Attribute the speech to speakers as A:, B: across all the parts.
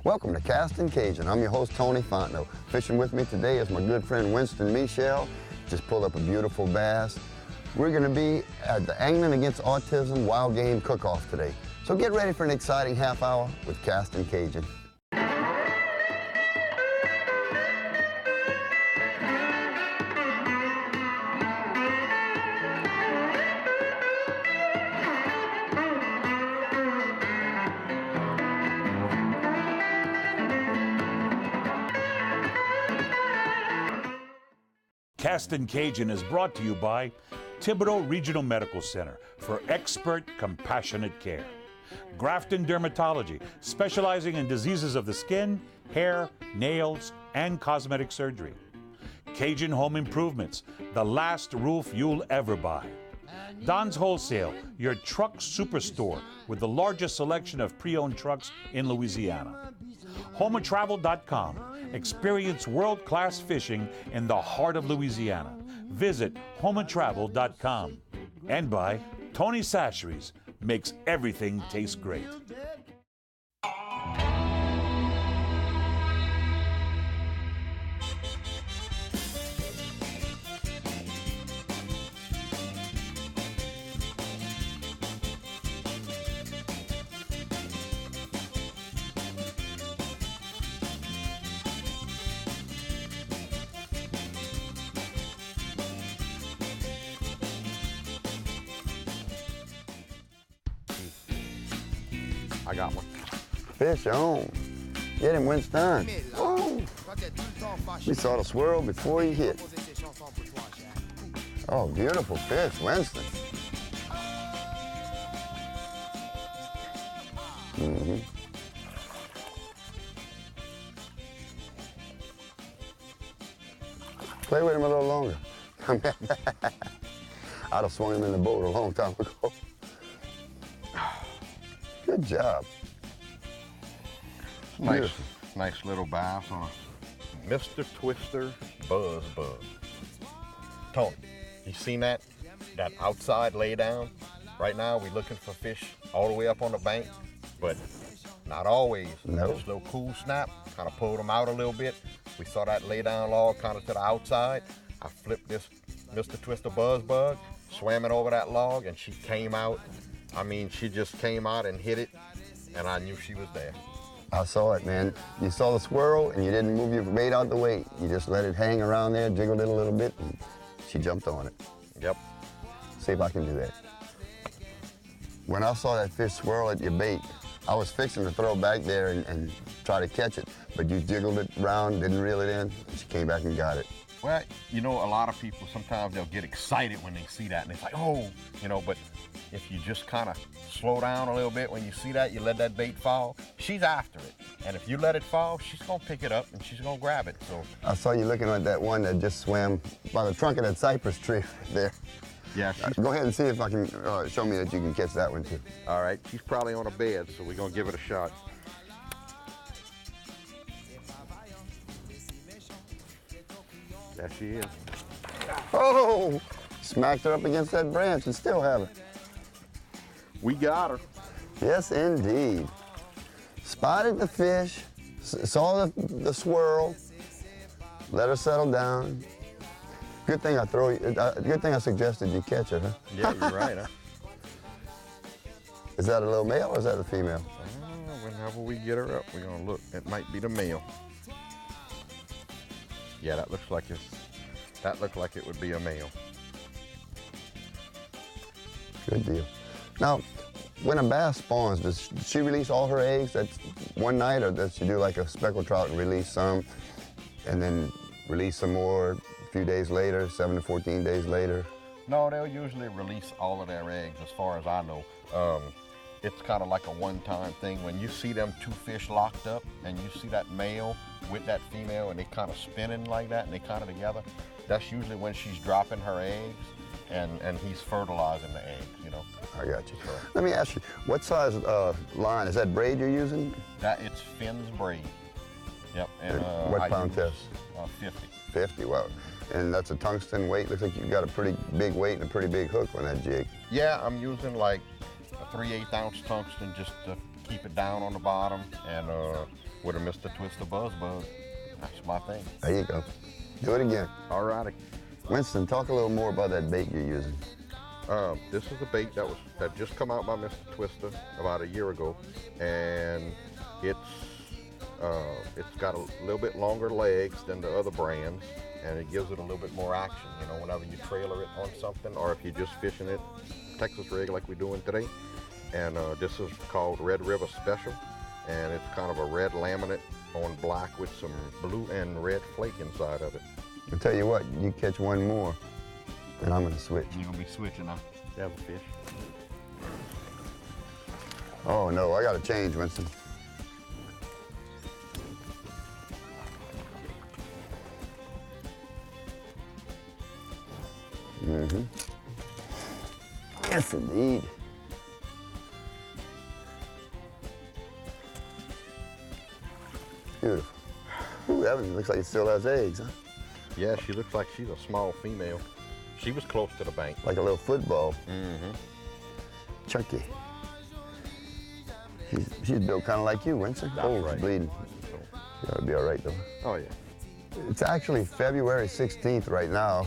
A: Welcome to Castin Cajun. I'm your host, Tony Fontenot. Fishing with me today is my good friend Winston Michel. Just pulled up a beautiful bass. We're going to be at the Angling Against Autism Wild Game Cook-Off today. So get ready for an exciting half hour with Castin Cajun.
B: Castin Cajun is brought to you by Thibodaux Regional Medical Center for expert, compassionate care. Grafton Dermatology, specializing in diseases of the skin, hair, nails, and cosmetic surgery. Cajun Home Improvements, the last roof you'll ever buy. Don's Wholesale, your truck superstore with the largest selection of pre-owned trucks in Louisiana. HomeAndTravel.com. Experience world-class fishing in the heart of Louisiana. Visit HomeAndTravel.com. And by Tony Sacheries, makes everything taste great.
C: I got one.
A: Fish on. Get him, Winston. Oh. We saw the swirl before he hit. Oh, beautiful fish, Winston. Play with him a little longer. I'd have swung him in the boat a long time ago. Good job.
C: Nice little bass on a Mr. Twister Buzz Bug. Tony, you seen that? That outside lay down? Right now we're looking for fish all the way up on the bank, but not always.
A: No.
C: This little cool snap kind of pulled them out a little bit. We saw that lay down log kind of to the outside. I flipped this Mr. Twister Buzz Bug, swam it over that log, and she came out. I mean, she just came out and hit it, and I knew she was there.
A: I saw it, man. You saw the swirl, and you didn't move your bait out the way. You just let it hang around there, jiggled it a little bit, and she jumped on it.
C: Yep.
A: See if I can do that. When I saw that fish swirl at your bait, I was fixing to throw back there and try to catch it, but you jiggled it around, didn't reel it in, and she came back and got it.
C: Well, you know, a lot of people, sometimes they'll get excited when they see that, and it's like, oh, you know, but if you just kind of slow down a little bit when you see that, you let that bait fall, she's after it. And if you let it fall, she's gonna pick it up and she's gonna grab it, so.
A: I saw you looking at that one that just swam by the trunk of that cypress tree right there.
C: Yeah.
A: Go ahead and see if I can, show me that you can catch that one too.
C: All right, she's probably on a bed, so we're gonna give it a shot. There she is.
A: Oh, smacked her up against that branch and still have it.
C: We got her.
A: Yes, indeed. Spotted the fish, saw the swirl, let her settle down. Good thing I suggested you catch her, huh?
C: Yeah, you're right, huh?
A: Is that a little male or is that a female?
C: Whenever we get her up, we're gonna look. It might be the male. Yeah, that looks like it would be a male.
A: Good deal. Now, when a bass spawns, does she release all her eggs that one night, or does she do like a speckled trout and release some, and then release some more a few days later, 7 to 14 days later?
C: No, they'll usually release all of their eggs, as far as I know. It's kind of like a one-time thing. When you see them two fish locked up and you see that male with that female and they kind of spinning like that and they kind of together, that's usually when she's dropping her eggs and he's fertilizing the eggs, you know.
A: I got you. Let me ask you, what size line? Is that braid you're using?
C: It's Finn's braid. Yep. And
A: what pound test?
C: 50.
A: 50, wow. And that's a tungsten weight. Looks like you've got a pretty big weight and a pretty big hook on that jig.
C: Yeah, I'm using like a 3/8 ounce tungsten just to keep it down on the bottom, and with a Mr. Twister Buzz Bug. That's my thing.
A: There you go. Do it again.
C: All righty.
A: Winston, talk a little more about that bait you're using.
C: This is a bait that just come out by Mr. Twister about a year ago, and it's got a little bit longer legs than the other brands, and it gives it a little bit more action. You know, whenever you trailer it on something, or if you're just fishing it Texas rig like we're doing today. And this is called Red River Special, and it's kind of a red laminate on black with some blue and red flake inside of it.
A: I'll tell you what, you catch one more, and I'm gonna switch.
C: You're gonna be switching, huh? Devil fish.
A: Oh no, I gotta change, Winston. Mm-hmm. Yes, indeed. Beautiful. Ooh, that one looks like it still has eggs, huh?
C: Yeah, she looks like she's a small female. She was close to the bank.
A: Like a little football.
C: Mm-hmm.
A: Chunky. She's built kind of like you, Winston.
C: That's right.
A: She's bleeding. She ought to be all right, though.
C: Oh, yeah.
A: It's actually February 16th right now.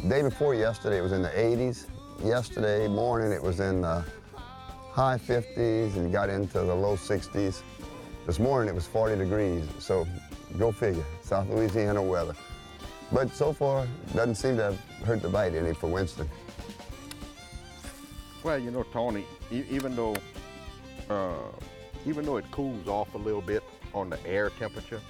A: Day before yesterday, it was in the 80s. Yesterday morning, it was in the high 50s and got into the low 60s. This morning, it was 40 degrees, so go figure, South Louisiana weather. But so far, doesn't seem to have hurt the bite any for Winston.
C: Well, you know, Tony, even though it cools off a little bit on the air temperature,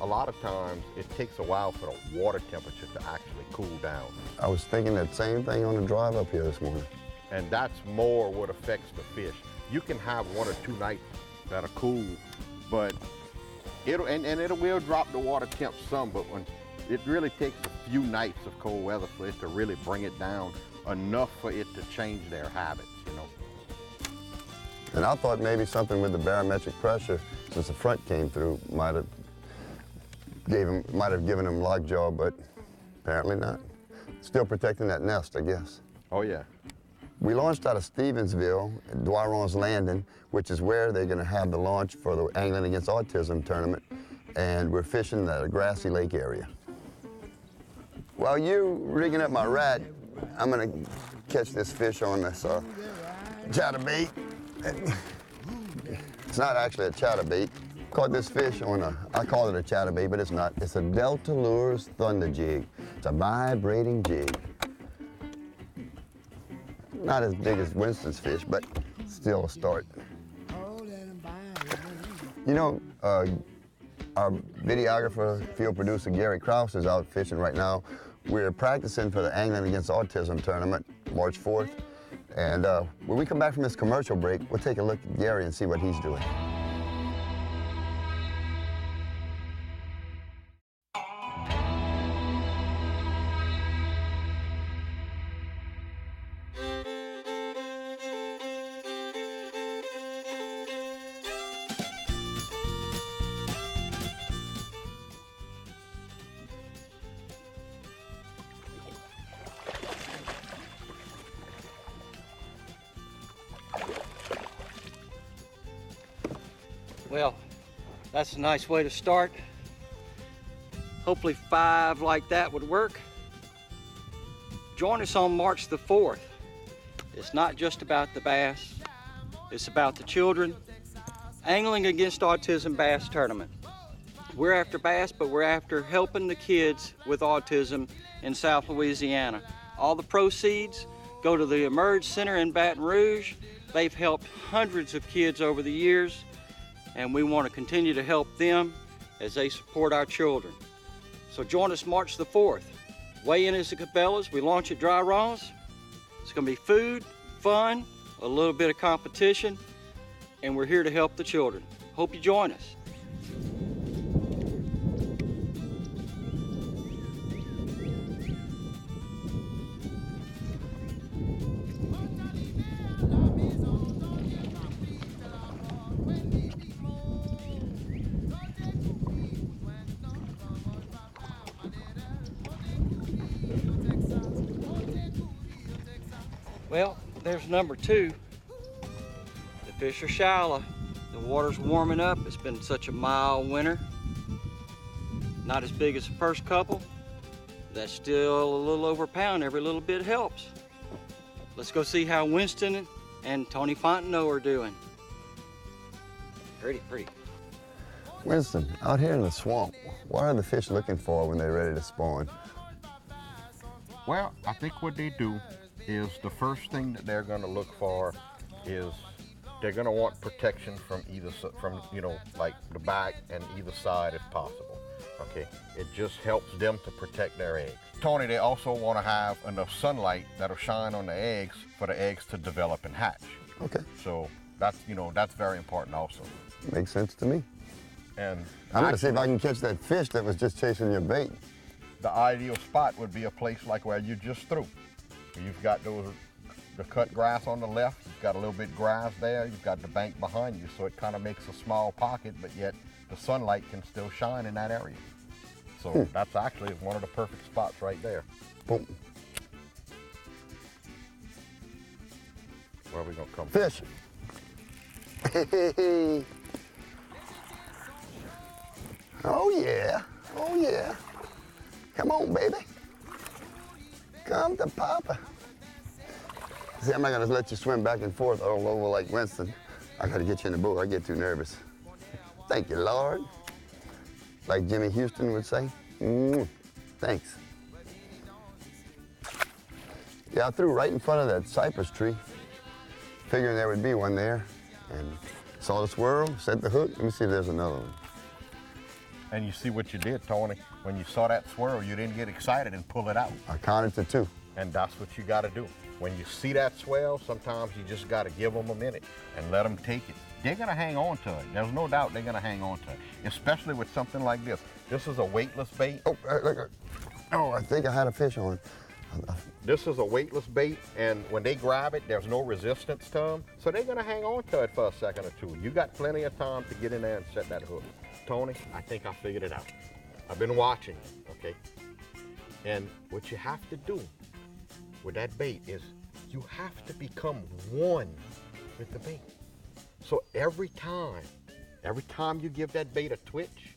C: a lot of times it takes a while for the water temperature to actually cool down.
A: I was thinking that same thing on the drive up here this morning.
C: And that's more what affects the fish. You can have 1 or 2 nights that are cool, but it will drop the water temp some, but when it really takes a few nights of cold weather for it to really bring it down enough for it to change their habits, you know.
A: And I thought maybe something with the barometric pressure, since the front came through, might have given him lockjaw, but apparently not. Still protecting that nest, I guess.
C: Oh yeah.
A: We launched out of Stephensville at Doiron's Landing, which is where they're going to have the launch for the Angling Against Autism tournament, and we're fishing at a grassy lake area. While you're rigging up my rat, I'm going to catch this fish on this chatterbait. It's not actually a chatterbait. Caught this fish on I call it a chatterbait, but it's not. It's a Delta Lures Thunder Jig. It's a vibrating jig. Not as big as Winston's fish, but still a start. You know, our videographer, field producer, Gary Krause is out fishing right now. We're practicing for the Angling Against Autism tournament, March 4th. And when we come back from this commercial break, we'll take a look at Gary and see what he's doing.
D: Well, that's a nice way to start. Hopefully 5 like that would work. Join us on March the 4th. It's not just about the bass, it's about the children. Angling Against Autism Bass Tournament. We're after bass, but we're after helping the kids with autism in South Louisiana. All the proceeds go to the Emerge Center in Baton Rouge. They've helped hundreds of kids over the years, and we want to continue to help them as they support our children. So join us March the 4th. Weigh in as the Cabela's. We launch at Doiron's. It's going to be food, fun, a little bit of competition, and we're here to help the children. Hope you join us. Well, there's number 2. The fish are shallow. The water's warming up. It's been such a mild winter. Not as big as the first couple. That's still a little over a pound. Every little bit helps. Let's go see how Winston and Tony Fontenot are doing. Pretty.
A: Winston, out here in the swamp, what are the fish looking for when they're ready to spawn?
C: Well, I think what they do is the first thing that they're going to look for is they're going to want protection from like the back and either side if possible. Okay, it just helps them to protect their eggs. Tony, they also want to have enough sunlight that'll shine on the eggs for the eggs to develop and hatch.
A: Okay.
C: So that's very important also.
A: Makes sense to me.
C: And
A: I'm gonna see if I can catch that fish that was just chasing your bait.
C: The ideal spot would be a place like where you just threw. You've got the cut grass on the left, you've got a little bit grass there, you've got the bank behind you, so it kind of makes a small pocket, but yet the sunlight can still shine in that area. So that's actually one of the perfect spots right there.
A: Boom.
C: Where are we gonna come?
A: Fish. Oh yeah, oh yeah. Come on, baby. Come to Papa. See, I'm not gonna let you swim back and forth all over like Winston. I gotta get you in the boat, I get too nervous. Thank you, Lord. Like Jimmy Houston would say, thanks. Yeah, I threw right in front of that cypress tree, figuring there would be one there, and saw the swirl, set the hook. Let me see if there's another one.
C: And you see what you did, Tony. When you saw that swirl, you didn't get excited and pull it out.
A: I counted to 2.
C: And that's what you got to do. When you see that swell, sometimes you just got to give them a minute and let them take it. They're going to hang on to it. There's no doubt they're going to hang on to it, especially with something like this. This is a weightless bait.
A: Oh, I think I had a fish on.
C: This is a weightless bait, and when they grab it, there's no resistance to them, so they're going to hang on to it for a second or two. You got plenty of time to get in there and set that hook. Tony, I think I figured it out. I've been watching, okay? And what you have to do with that bait is you have to become one with the bait. So every time you give that bait a twitch,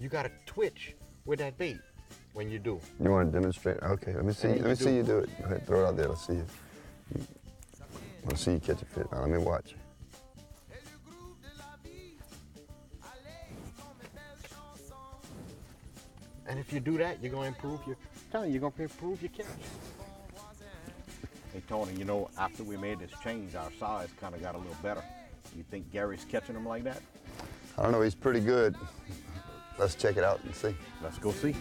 C: you got to twitch with that bait when you do.
A: You want to demonstrate? Okay, let me see you do it. Go ahead, throw it out there. Let's see you. I want to see you catch a fish. Now let me watch.
C: And if you do that, you're gonna improve your catch. Hey Tony, you know, after we made this change, our size kind of got a little better. You think Gary's catching them like that?
A: I don't know, he's pretty good. Let's check it out and see.
C: Let's go see.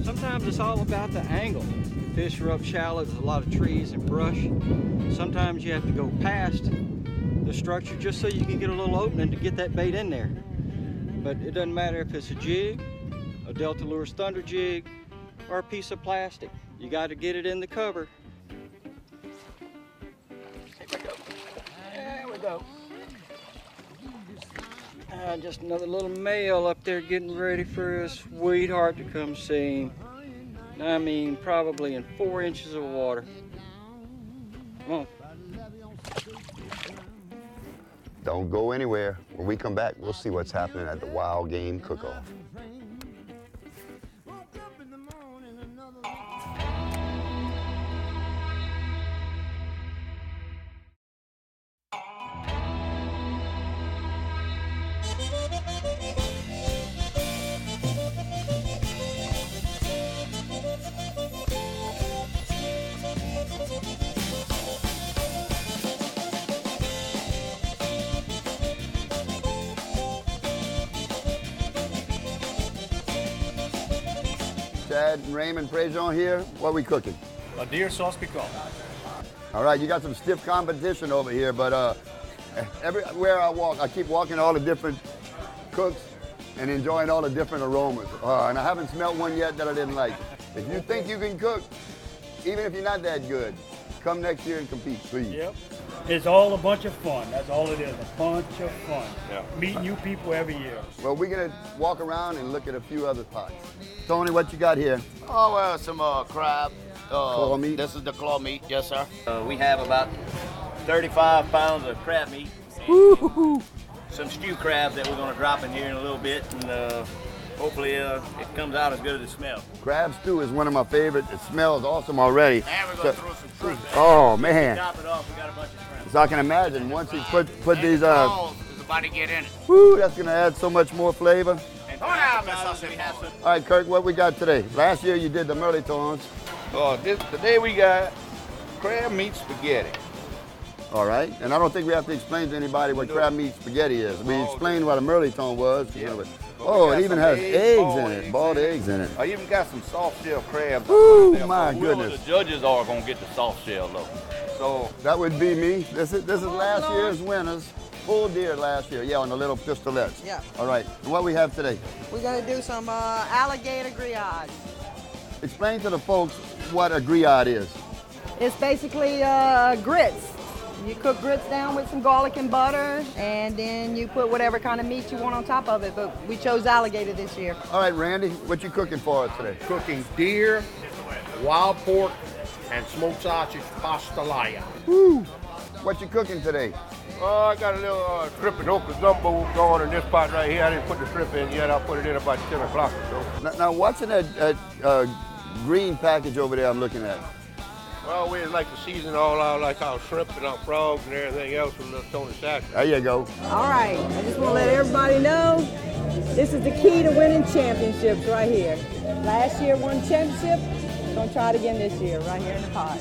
D: Sometimes it's all about the angle. Fish are up shallow, there's a lot of trees and brush. Sometimes you have to go past the structure just so you can get a little opening to get that bait in there. But it doesn't matter if it's a jig, a Delta Lures Thunder jig, or a piece of plastic. You got to get it in the cover. Here we go. There we go. Just another little male up there getting ready for a sweetheart to come see him. I mean, probably in 4 inches of water. Come on.
A: Don't go anywhere. When we come back, we'll see what's happening at the Wild Game Cook-Off. Chad and Raymond Prejean here. What are we cooking?
E: A deer sauce piquant.
A: All right, you got some stiff competition over here, but everywhere I walk, I keep walking all the different cooks and enjoying all the different aromas. And I haven't smelled one yet that I didn't like. If you think you can cook, even if you're not that good, come next year and compete, please.
E: Yep. It's all a bunch of fun. That's all it is, a bunch of fun.
C: Yeah.
E: Meeting new people every year.
A: Well, we're gonna walk around and look at a few other pots. Tony, what you got here?
F: Oh, well, some crab.
A: Claw meat?
F: This is the claw meat, yes, sir. We have about 35 pounds of crab meat. Some stew crabs that we're going to drop in here in a little bit, and hopefully it comes out as good as it smells.
A: Crab stew is one of my favorites. It smells awesome already.
F: And we're going to throw some shrimp.
A: Oh, man.
F: Top it off, we got a bunch of shrimp.
A: So I can imagine once you put
F: And
A: these,
F: the claws is about to get in it.
A: woo, that's gonna add so much more flavor.
F: And we have some.
A: All right, Kirk, what we got today? Last year you did the Merletons.
G: Today we got crab meat spaghetti.
A: All right, and I don't think we have to explain to anybody what crab meat spaghetti is. We explained what a Merleton was. Oh, it even has eggs in it, boiled eggs in it.
G: I even got some soft shell crabs.
A: Ooh,
G: there.
A: my
G: Whoever
A: goodness.
G: the judges are gonna get the soft shell though. So
A: That would be me. This is last year's winners. Full deer last year, yeah, on the little pistolets.
H: Yeah.
A: All right, and what we have today?
H: We're gonna do some alligator grillage.
A: Explain to the folks what a grillade is.
H: It's basically grits. You cook grits down with some garlic and butter, and then you put whatever kind of meat you want on top of it, but we chose alligator this year.
A: All right, Randy, what you cooking for us today?
C: Cooking deer, wild pork, and smoked sausage pastelaya.
A: Woo! What you cooking today?
G: I got a little shrimp and okra gumbo going in this pot right here. I didn't put the shrimp in yet. I'll put it in about 10 o'clock or so.
A: Now what's in that green package over there I'm looking at?
G: Well, we like to season all out like our shrimp and our frogs and everything else from the Tony Sack.
A: There you go.
H: All right, I just want to let everybody know this is the key to winning championships right here. Last year won championship, gonna try it again this year, right here in the pot.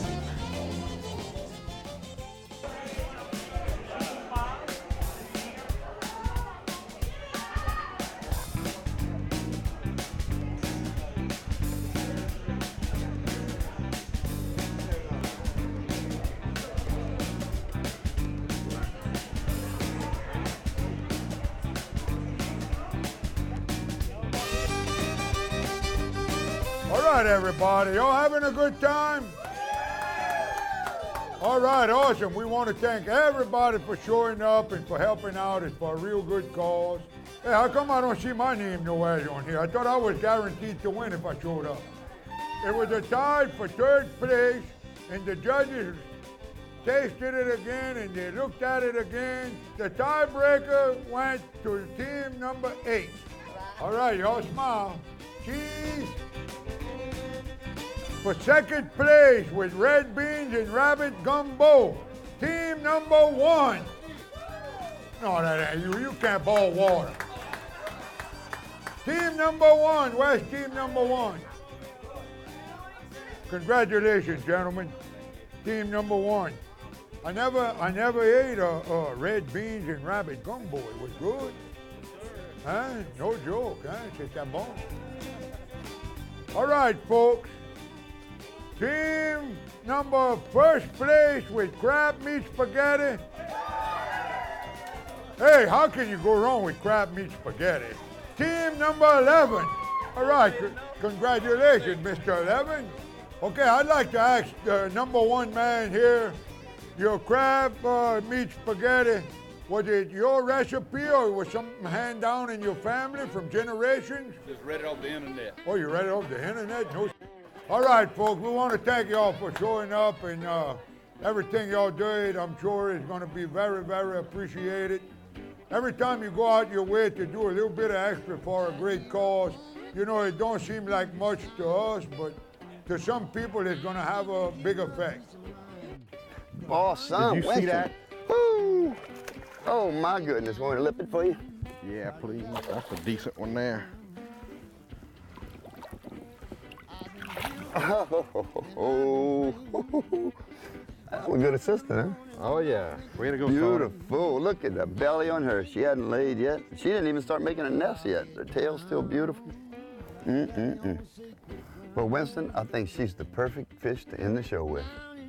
I: All right, everybody, y'all having a good time? All right, awesome. We want to thank everybody for showing up and for helping out. It's for a real good cause. Hey, how come I don't see my name nowhere on here? I thought I was guaranteed to win if I showed up. It was a tie for third place, and the judges tasted it again, and they looked at it again. The tiebreaker went to team number 8. All right, y'all smile. Cheese. For second place with red beans and rabbit gumbo, team number 1. No, that ain't you can't boil water. Team number 1, where's team number 1? Congratulations, gentlemen. Team number 1. I never ate a red beans and rabbit gumbo. It was good. Huh? No joke, huh? C'est ça bon. All right, folks. Team number first place with crab meat spaghetti. Hey, how can you go wrong with crab meat spaghetti? Team number 11. All right, congratulations, Mr. 11. Okay, I'd like to ask the number 1 man here, your crab meat spaghetti, was it your recipe or was something handed down in your family from generations?
G: Just read it off the internet.
I: Oh, you read it off the internet? No. All right, folks, we want to thank y'all for showing up, and everything y'all did, I'm sure, is going to be very, very appreciated. Every time you go out your way to do a little bit of extra for a great cause, you know, it don't seem like much to us, but to some people, it's going to have a big effect.
A: Awesome.
C: Did you see that?
A: Woo! Oh, my goodness. Want me to lip it for you?
C: Yeah, please. That's a decent one there.
A: Oh, I'm a good assistant, huh?
C: Oh yeah. Way to go,
A: Beautiful. Look at the belly on her. She hadn't laid yet. She didn't even start making a nest yet. Her tail's still beautiful. Well, Winston, I think she's the perfect fish to end the show with.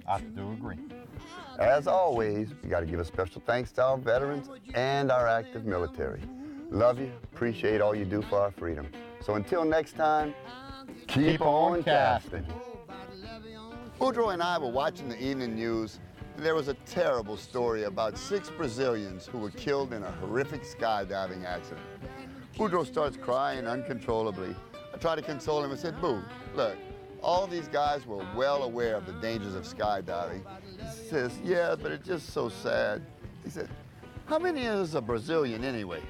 C: I do agree.
A: As always, we got to give a special thanks to our veterans and our active military. Love you, appreciate all you do for our freedom. So until next time, keep on casting. Boudreaux and I were watching the evening news, and there was a terrible story about 6 Brazilians who were killed in a horrific skydiving accident. Boudreaux starts crying uncontrollably. I try to console him and said, Boo, look, all these guys were well aware of the dangers of skydiving. He says, yeah, but it's just so sad. He said, how many is a Brazilian anyway?